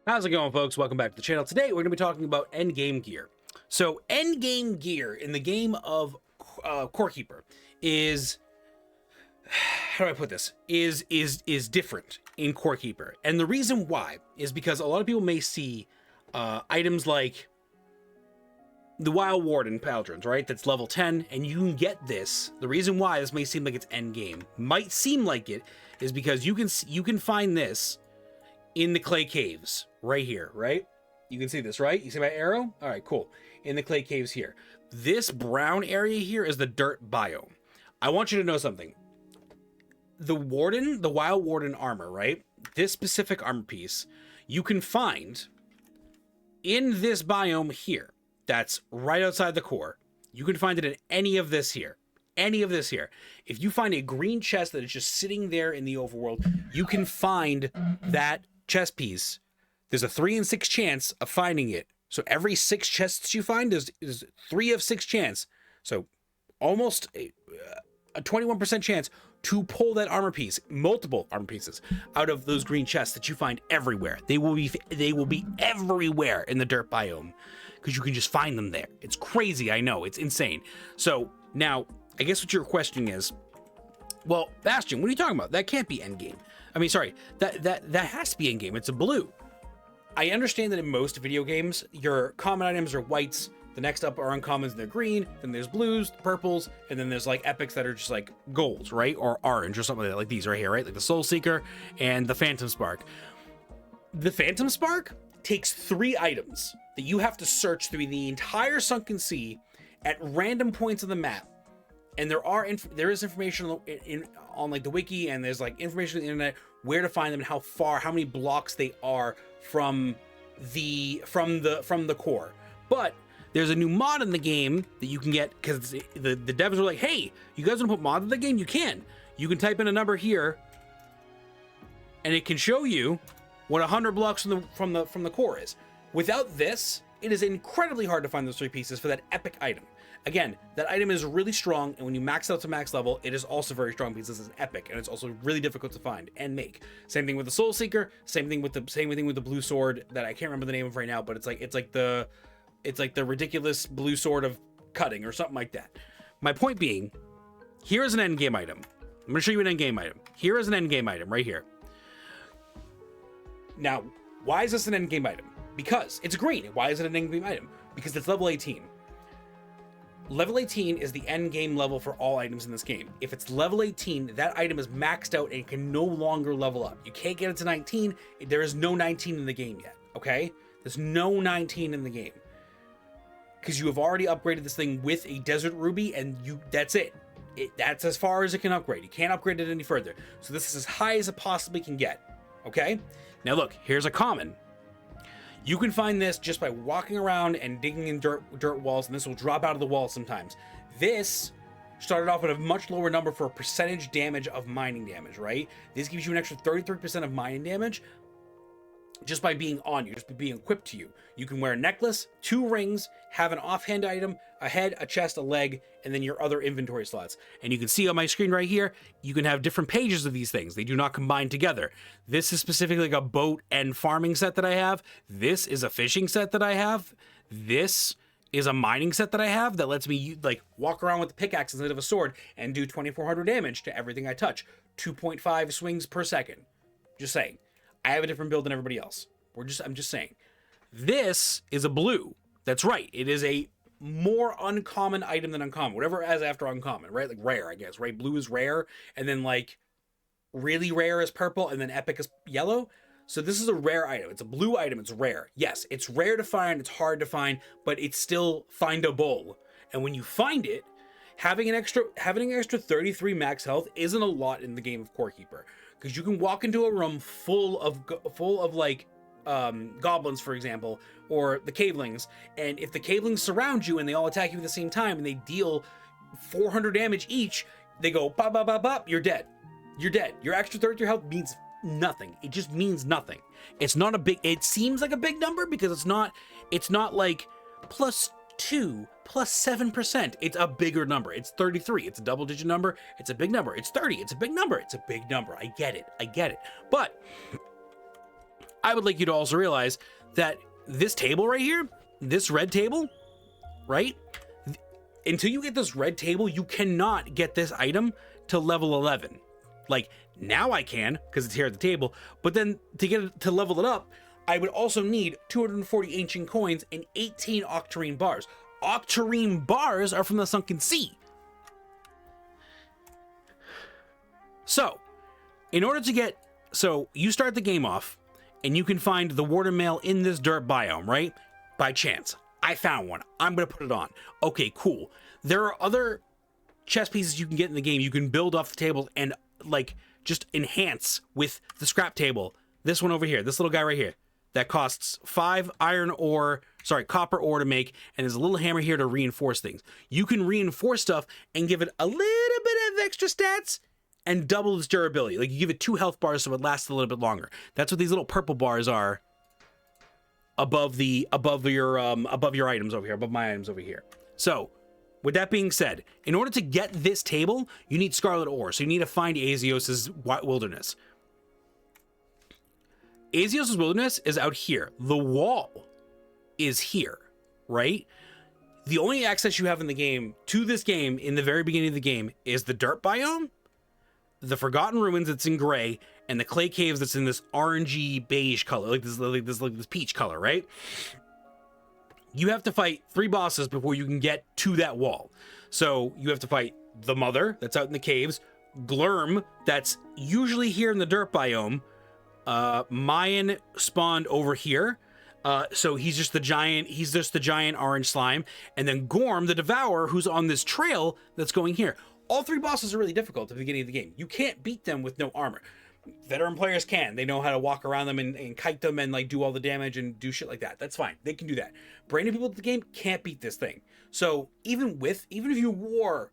How's it going, folks? Welcome back to the channel. Today, we're going to be talking about endgame gear. So, endgame gear in the game of Core Keeper is, how do I put this? Is different in Core Keeper, and the reason why is because a lot of people may see items like the Wild Warden Paladins, right? That's level 10, and you can get this. The reason why this may seem like it's endgame, might seem like it, is because you can find this in the clay caves right here, right? You can see this, right? You see my arrow? All right, cool. In the clay caves here. This brown area here is the dirt biome. I want you to know something. The Wild Warden armor, right? This specific armor piece, you can find in this biome here. That's right outside the core. You can find it in any of this here. Any of this here. If you find a green chest that is just sitting there in the overworld, you can find that chest piece. There's a 3 in 6 chance of finding it. So every 6 chests you find, there's 3 of 6 chance. So almost a 21% chance to pull that armor piece, multiple armor pieces, out of those green chests that you find everywhere. They will be everywhere in the dirt biome because you can just find them there. It's crazy, I know, it's insane. So now, I guess what your question is, well, Bastion, what are you talking about? That can't be endgame. I mean, sorry, that has to be endgame. It's a blue. I understand that in most video games, your common items are whites, the next up are uncommons and they're green, then there's blues, purples, and then there's like epics that are just like golds, right? Or orange or something like that, like these right here, right? Like the Soul Seeker and the Phantom Spark. The Phantom Spark takes 3 items that you have to search through the entire Sunken Sea at random points of the map. And there is information on like the wiki, and there's like information on the internet where to find them and how many blocks they are from the core. But there's a new mod in the game that you can get because the devs were like, hey, you guys want to put mods in the game? You can. You can type in a number here, and it can show you what 100 blocks from the core is. Without this, it is incredibly hard to find those 3 pieces for that epic item. Again, that item is really strong, and when you max out to max level, it is also very strong because this is epic, and it's also really difficult to find and make. Same thing with the Soul Seeker. Same thing with the blue sword that I can't remember the name of right now, but it's like the ridiculous blue sword of cutting or something like that. My point being, here is an endgame item. I'm gonna show you an endgame item. Here is an endgame item right here. Now, why is this an endgame item? Because it's green. Why is it an endgame item? Because it's level 18. Level 18 is the end game level for all items in this game. If it's level 18, that item is maxed out and can no longer level up. You can't get it to 19. There is no 19 in the game yet, okay? There's no 19 in the game. Because you have already upgraded this thing with a Desert Ruby, and that's it. That's as far as it can upgrade. You can't upgrade it any further. So this is as high as it possibly can get, okay? Now look, here's a common. You can find this just by walking around and digging in dirt walls, and this will drop out of the wall sometimes. This started off at a much lower number for a percentage damage of mining damage, right? This gives you an extra 33% of mining damage just by being on you, just by being equipped to you. You can wear a necklace, 2 rings, have an offhand item, a head, a chest, a leg, and then your other inventory slots. And you can see on my screen right here, you can have different pages of these things. They do not combine together. This is specifically like a boat and farming set that I have. This is a fishing set that I have. This is a mining set that I have that lets me like walk around with a pickaxe instead of a sword and do 2400 damage to everything I touch. 2.5 swings per second. Just saying. I have a different build than everybody else. I'm just saying. This is a blue. That's right. It is a more uncommon item than uncommon. Whatever as after uncommon, right? Like rare, I guess, right? Blue is rare, and then like really rare is purple, and then epic is yellow. So this is a rare item. It's a blue item. It's rare. Yes, it's rare to find. It's hard to find, but it's still findable. And when you find it, having an extra 33 max health isn't a lot in the game of Core Keeper, because you can walk into a room full of like goblins, for example, or the cavelings, and if the cavelings surround you and they all attack you at the same time and they deal 400 damage each, they go bop bop bop bop, you're dead. You're dead. Your extra 33 health means nothing. It just means nothing. It's not a big, it seems like a big number because it's not like +2 +7%. It's a bigger number. It's 33. It's a double-digit number. It's a big number. It's 30. It's a big number. It's a big number. I get it. But I would like you to also realize that this table right here, this red table, right? Until you get this red table, you cannot get this item to level 11. Like, now I can, because it's here at the table, but then to get it to level it up, I would also need 240 ancient coins and 18 octarine bars. Octarine bars are from the Sunken Sea. So, in order to get, so you start the game off, and you can find the warden mail in this dirt biome, right? By chance. I found one. I'm going to put it on. Okay, cool. There are other chess pieces you can get in the game. You can build off the tables and, like, just enhance with the scrap table. This one over here, this little guy right here, that costs 5 copper ore to make, and there's a little hammer here to reinforce things. You can reinforce stuff and give it a little bit of extra stats and double its durability. Like, you give it 2 health bars so it lasts a little bit longer. That's what these little purple bars are above your items over here, above my items over here. So, with that being said, in order to get this table, you need scarlet ore. So you need to find Azios's wilderness. Azios's wilderness is out here. The wall is here, right? The only access you have in the game to this game in the very beginning of the game is the dirt biome, the Forgotten Ruins that's in gray, and the clay caves that's in this orangey beige color, like this peach color, right? You have to fight 3 bosses before you can get to that wall. So you have to fight the Mother that's out in the caves, Glurm that's usually here in the dirt biome, Mayan spawned over here. So he's just the giant orange slime, and then Gorm the Devourer, who's on this trail that's going here. All 3 bosses are really difficult at the beginning of the game. You can't beat them with no armor. Veteran players can. They know how to walk around them and kite them and like do all the damage and do shit like that. That's fine. They can do that. Brand new people to the game can't beat this thing. So even if you wore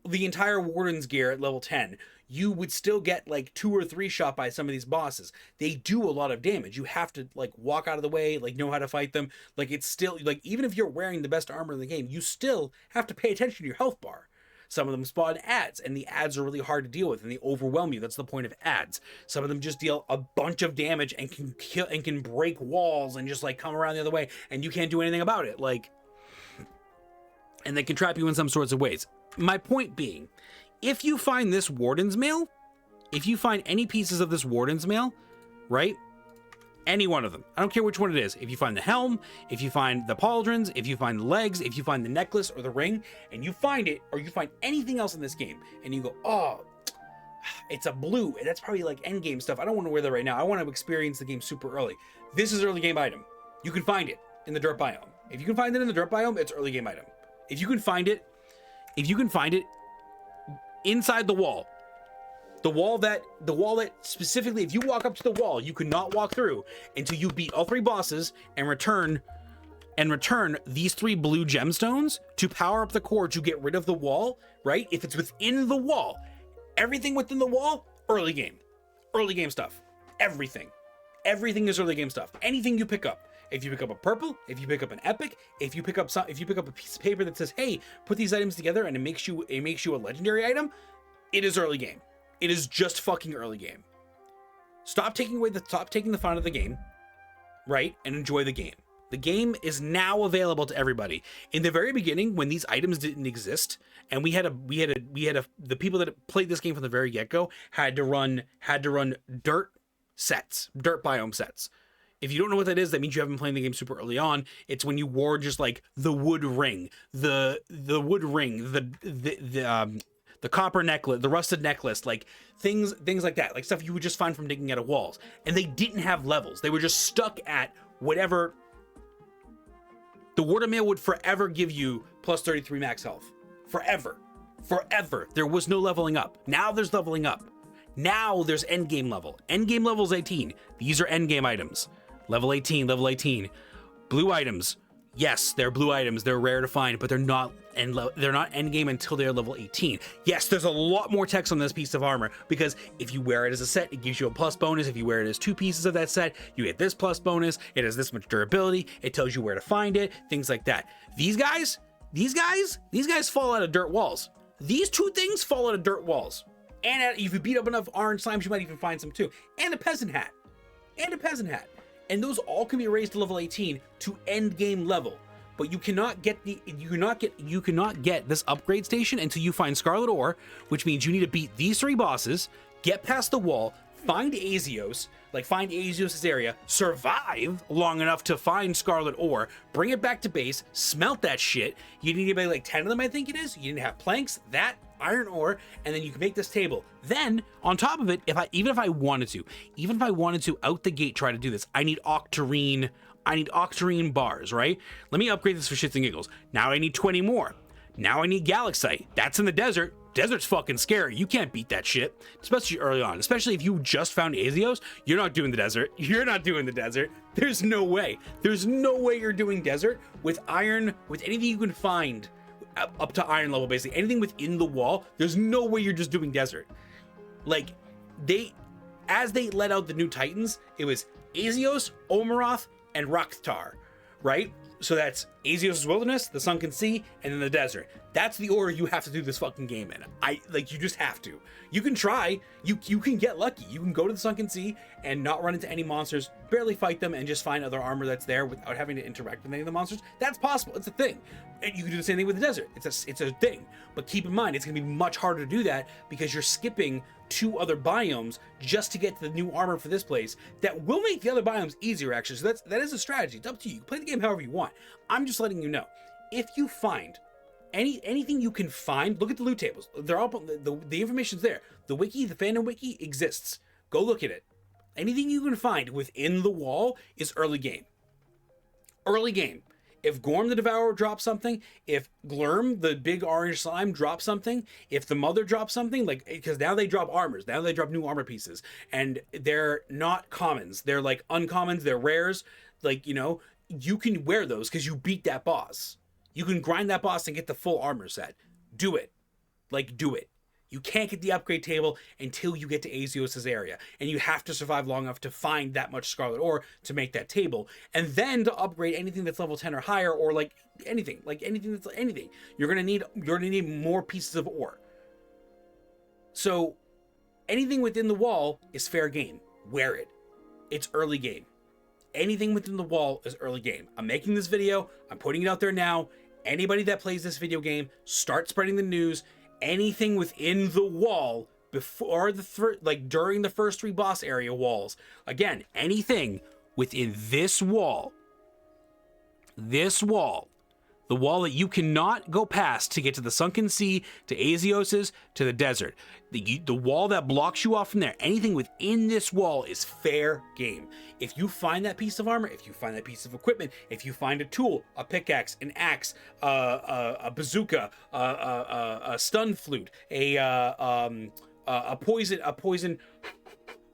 the entire Warden's gear at level 10, you would still get like 2 or 3 shot by some of these bosses. They do a lot of damage. You have to like walk out of the way, like know how to fight them. Like, it's still like, even if you're wearing the best armor in the game, you still have to pay attention to your health bar. Some of them spawn ads, and the ads are really hard to deal with, and they overwhelm you. That's the point of ads. Some of them just deal a bunch of damage and can kill and can break walls and just like come around the other way, and you can't do anything about it. Like, and they can trap you in some sorts of ways. My point being, if you find this Warden's Mail, if you find any pieces of this Warden's Mail, right? Any one of them. I don't care which one it is. If you find the helm, if you find the pauldrons, if you find the legs, if you find the necklace or the ring, and you find it, or you find anything else in this game, and you go, oh, it's a blue, and that's probably like endgame stuff. I don't want to wear that right now. I want to experience the game super early. This is early game item. You can find it in the dirt biome. If you can find it in the dirt biome, it's early game item. If you can find it inside the wall, the wall that specifically, if you walk up to the wall, you cannot walk through until you beat all 3 bosses and return these 3 blue gemstones to power up the core to get rid of the wall, right? If it's within the wall, everything within the wall, early game stuff, everything is early game stuff. Anything you pick up, if you pick up a purple, if you pick up an epic, if you pick up a piece of paper that says, hey, put these items together and it makes you a legendary item, it is early game. It is just fucking early game. Stop taking the fun of the game, right? And enjoy the game. The game is now available to everybody. In the very beginning, when these items didn't exist, and the people that played this game from the very get-go had to run dirt biome sets. If you don't know what that is, that means you haven't played the game super early on. It's when you wore just like the wood ring, the copper necklace, the rusted necklace, like things like that, like stuff you would just find from digging out of walls. And they didn't have levels. They were just stuck at whatever. The Warden Mail would forever give you plus 33 max health. Forever. There was no leveling up. Now there's leveling up. Now there's endgame level. Endgame level is 18. These are endgame items. Level 18. Blue items. Yes, they're blue items. They're rare to find, but they're not endgame until they're level 18. Yes, there's a lot more text on this piece of armor, because if you wear it as a set, it gives you a plus bonus. If you wear it as 2 pieces of that set, you get this plus bonus. It has this much durability. It tells you where to find it, things like that. These guys fall out of dirt walls. These 2 things fall out of dirt walls. And if you beat up enough orange slimes, you might even find some too. And a peasant hat. and those all can be raised to level 18 to end game level. But you cannot get this upgrade station until you find Scarlet Ore, which means you need to beat these 3 bosses, get past the wall, find Azios, find Azios' area, survive long enough to find Scarlet Ore, bring it back to base, smelt that shit. You need to be like 10 of them, I think it is. You need to have planks, that, iron ore, and then you can make this table. Then, on top of it, even if I wanted to, out the gate try to do this, I need octarine bars, right? Let me upgrade this for shits and giggles. Now I need 20 more. Now I need Galaxite. That's in the desert. Desert's fucking scary. You can't beat that shit, especially early on. Especially if you just found Azios, you're not doing the desert. You're not doing the desert. There's no way. There's no way you're doing desert with iron, with anything you can find up to iron level, basically. Anything within the wall, there's no way you're just doing desert. Like, as they let out the new Titans, it was Azios, Omeroth, and Rakthar, right? So that's Azios' Wilderness, the Sunken Sea, and then the desert. That's the order you have to do this fucking game in. You just have to. You can try. You can get lucky. You can go to the Sunken Sea and not run into any monsters, barely fight them, and just find other armor that's there without having to interact with any of the monsters. That's possible. It's a thing. And you can do the same thing with the desert. It's a thing. But keep in mind, it's going to be much harder to do that because you're skipping 2 other biomes just to get to the new armor for this place that will make the other biomes easier, actually. So that is a strategy. It's up to you. You can play the game however you want. I'm just letting you know. If you find anything you can find, look at the loot tables. They're all the information's there. The wiki, the fandom wiki exists. Go look at it. Anything you can find within the wall is early game. Early game. If Gorm the Devourer drops something, if Glurm, the big orange slime, drops something, if the Mother drops something, because now they drop armors, now they drop new armor pieces, and they're not commons, they're like uncommons, they're rares, you can wear those because you beat that boss. You can grind that boss and get the full armor set. Do it. Do it. You can't get the upgrade table until you get to Azios' area, and you have to survive long enough to find that much Scarlet Ore to make that table, and then to upgrade anything that's level 10 or higher, or anything that's anything. You're gonna need more pieces of ore. So anything within the wall is fair game. Wear it. It's early game. Anything within the wall is early game. I'm making this video. I'm putting it out there now. Anybody that plays this video game, start spreading the news. Anything within the wall before during the first 3 boss area walls. Again, anything within this wall, the wall that you cannot go past to get to the Sunken Sea, to Azios's, to the desert. The wall that blocks you off from there, anything within this wall is fair game. If you find that piece of armor, if you find that piece of equipment, if you find a tool, a pickaxe, an axe, a bazooka, a stun flute, a poison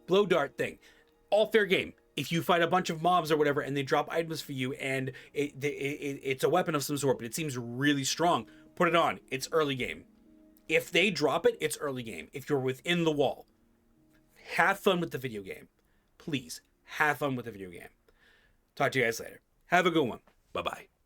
blow dart thing, all fair game. If you fight a bunch of mobs or whatever and they drop items for you and it's a weapon of some sort, but it seems really strong, put it on. It's early game. If they drop it, it's early game. If you're within the wall, have fun with the video game. Please, have fun with the video game. Talk to you guys later. Have a good one. Bye-bye.